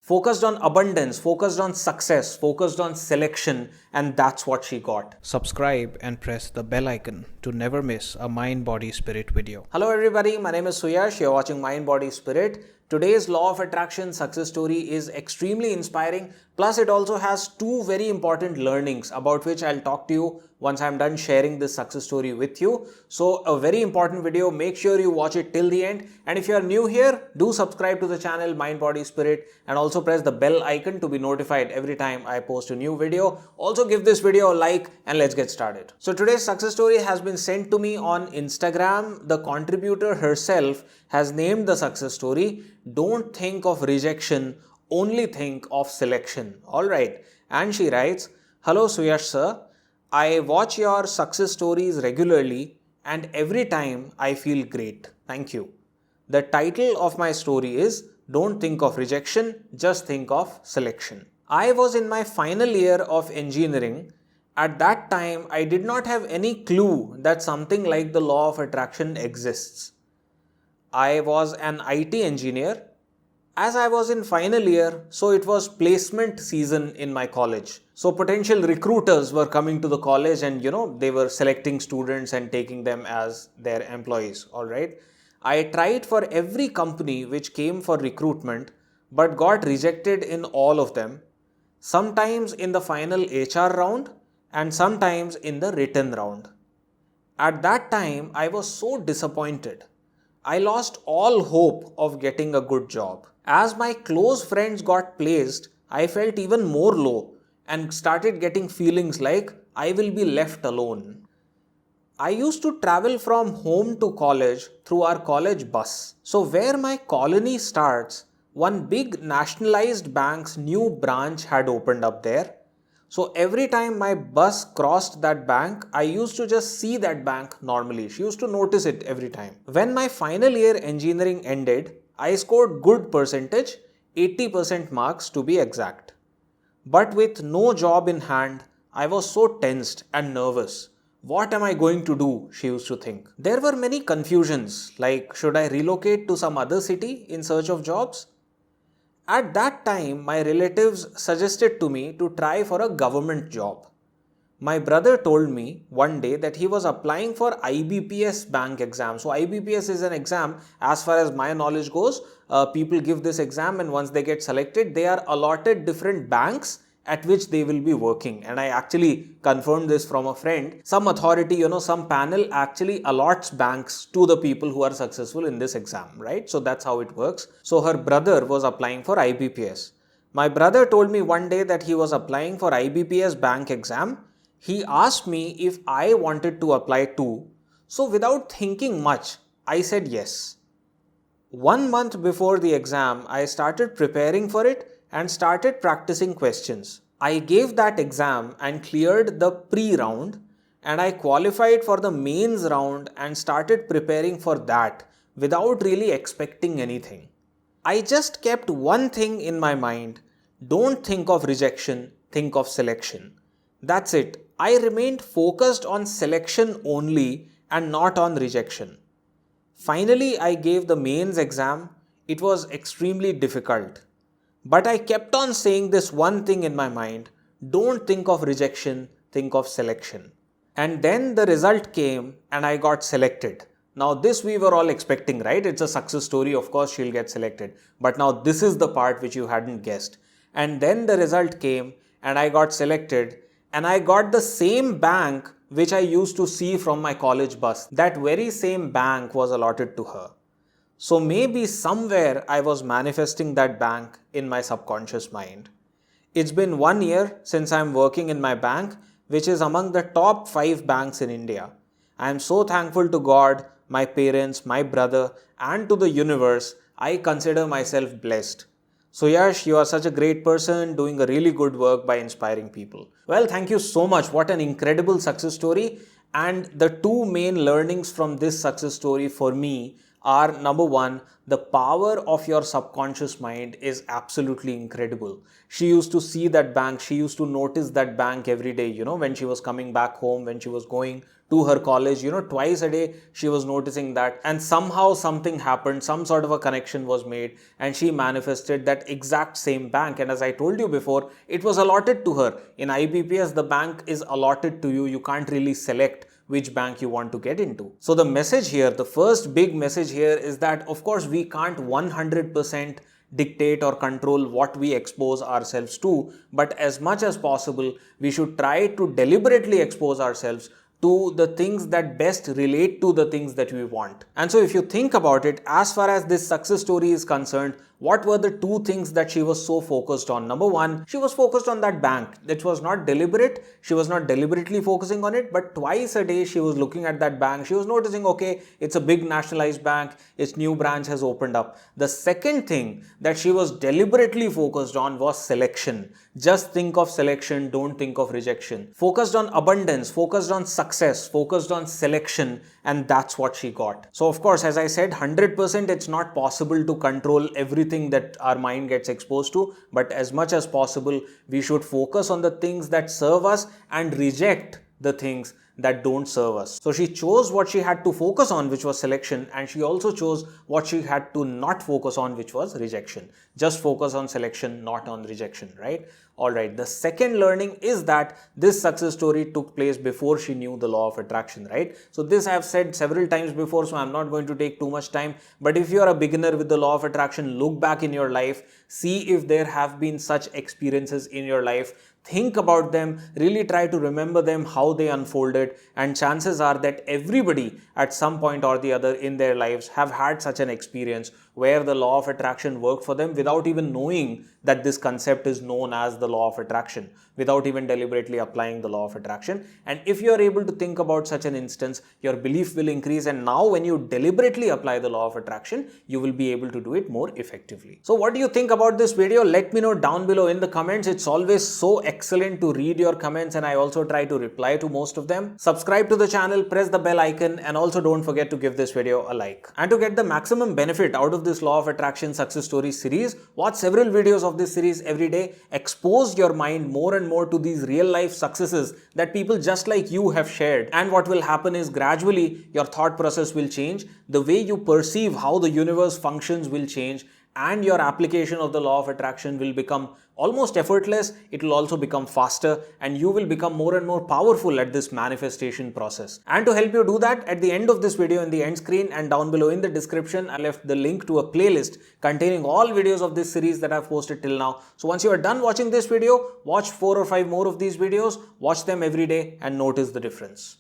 focused on abundance, focused on success, focused on selection, and that's what she got. Subscribe and press the bell icon to never miss a Mind Body Spirit video. Hello everybody, my name is Suyash. You're watching Mind Body Spirit. Today's law of attraction success story is extremely inspiring. Plus it also has two very important learnings about which I'll talk to you once I'm done sharing this success story with you. So a very important video. Make sure you watch it till the end. And if you are new here, do subscribe to the channel Mind Body Spirit and also press the bell icon to be notified every time I post a new video. Also give this video a like and let's get started. So today's success story has been sent to me on Instagram. The contributor herself has named the success story, "Don't think of rejection, only think of selection." Alright. And she writes, "Hello Suyash sir, I watch your success stories regularly and every time I feel great. Thank you. The title of my story is Don't Think of Rejection, Just Think of Selection." I was in my final year of engineering. At that time, I did not have any clue that something like the law of attraction exists. I was an IT engineer. As I was in final year, so it was placement season in my college. So potential recruiters were coming to the college and they were selecting students and taking them as their employees, alright. I tried for every company which came for recruitment but got rejected in all of them. Sometimes in the final HR round and sometimes in the written round. At that time, I was so disappointed. I lost all hope of getting a good job. As my close friends got placed, I felt even more low and started getting feelings like I will be left alone. I used to travel from home to college through our college bus. So where my colony starts, one big nationalized bank's new branch had opened up there. So every time my bus crossed that bank, I used to just see that bank normally. She used to notice it every time. When my final year engineering ended, I scored good percentage, 80% marks to be exact. But with no job in hand, I was so tensed and nervous. What am I going to do? She used to think. There were many confusions, like should I relocate to some other city in search of jobs? At that time, my relatives suggested to me to try for a government job. My brother told me one day that he was applying for IBPS bank exam. So IBPS is an exam, as far as my knowledge goes, people give this exam and once they get selected, they are allotted different banks at which they will be working. And I actually confirmed this from a friend. Some authority, some panel actually allots banks to the people who are successful in this exam, right? So that's how it works. So her brother was applying for IBPS. My brother told me one day that he was applying for IBPS bank exam. He asked me if I wanted to apply too. So without thinking much, I said yes. 1 month before the exam, I started preparing for it and started practicing questions. I gave that exam and cleared the pre-round and I qualified for the mains round and started preparing for that without really expecting anything. I just kept one thing in my mind: don't think of rejection, think of selection. That's it. I remained focused on selection only and not on rejection. Finally, I gave the mains exam. It was extremely difficult. But I kept on saying this one thing in my mind: don't think of rejection, think of selection. And then the result came and I got selected. Now this we were all expecting, right? It's a success story, of course she'll get selected. But now this is the part which you hadn't guessed. And then the result came and I got selected and I got the same bank which I used to see from my college bus. That very same bank was allotted to her. So maybe somewhere I was manifesting that bank in my subconscious mind. It's been 1 year since I'm working in my bank, which is among the top 5 banks in India. I am so thankful to God, my parents, my brother, and to the universe. I consider myself blessed. So Yash, you are such a great person doing a really good work by inspiring people. Well, thank you so much. What an incredible success story. And the two main learnings from this success story for me are number one, the power of your subconscious mind is absolutely incredible. She used to see that bank, she used to notice that bank every day, when she was coming back home, when she was going to her college, twice a day she was noticing that, and somehow something happened, some sort of a connection was made, and she manifested that exact same bank. And as I told you before, it was allotted to her. In IBPS, the bank is allotted to you. You can't really select which bank you want to get into. So the message here, the first big message here is that, of course, we can't 100% dictate or control what we expose ourselves to, but as much as possible, we should try to deliberately expose ourselves to the things that best relate to the things that we want. And so if you think about it, as far as this success story is concerned, what were the two things that she was so focused on? Number one, she was focused on that bank. It was not deliberate. She was not deliberately focusing on it, but twice a day she was looking at that bank. She was noticing, okay, it's a big nationalized bank. Its new branch has opened up. The second thing that she was deliberately focused on was selection. Just think of selection, don't think of rejection. Focused on abundance, focused on success, focused on selection, and that's what she got. So of course, as I said, 100% it's not possible to control everything that our mind gets exposed to, but as much as possible, we should focus on the things that serve us and reject the things that don't serve us. So she chose what she had to focus on, which was selection, and she also chose what she had to not focus on, which was rejection. Just focus on selection, not on rejection, right? Alright, the second learning is that this success story took place before she knew the law of attraction, right? So this I have said several times before, so I'm not going to take too much time. But if you are a beginner with the law of attraction, look back in your life, see if there have been such experiences in your life. Think about them, really try to remember them, how they unfolded, and chances are that everybody at some point or the other in their lives have had such an experience where the law of attraction worked for them without even knowing that this concept is known as the law of attraction, without even deliberately applying the law of attraction. And if you are able to think about such an instance, your belief will increase, and now when you deliberately apply the law of attraction, you will be able to do it more effectively. So what do you think about this video? Let me know down below in the comments. It's always so excellent to read your comments, and I also try to reply to most of them. Subscribe to the channel, press the bell icon, and also don't forget to give this video a like. And to get the maximum benefit out of this law of attraction success story series, watch several videos of this series every day. Expose your mind more and more to these real life successes that people just like you have shared. And what will happen is gradually your thought process will change, the way you perceive how the universe functions will change, and your application of the law of attraction will become almost effortless. It will also become faster, and you will become more and more powerful at this manifestation process. And to help you do that, at the end of this video, in the end screen and down below in the description, I left the link to a playlist containing all videos of this series that I've posted till now. So once you are done watching this video, watch 4 or 5 more of these videos, watch them every day and notice the difference.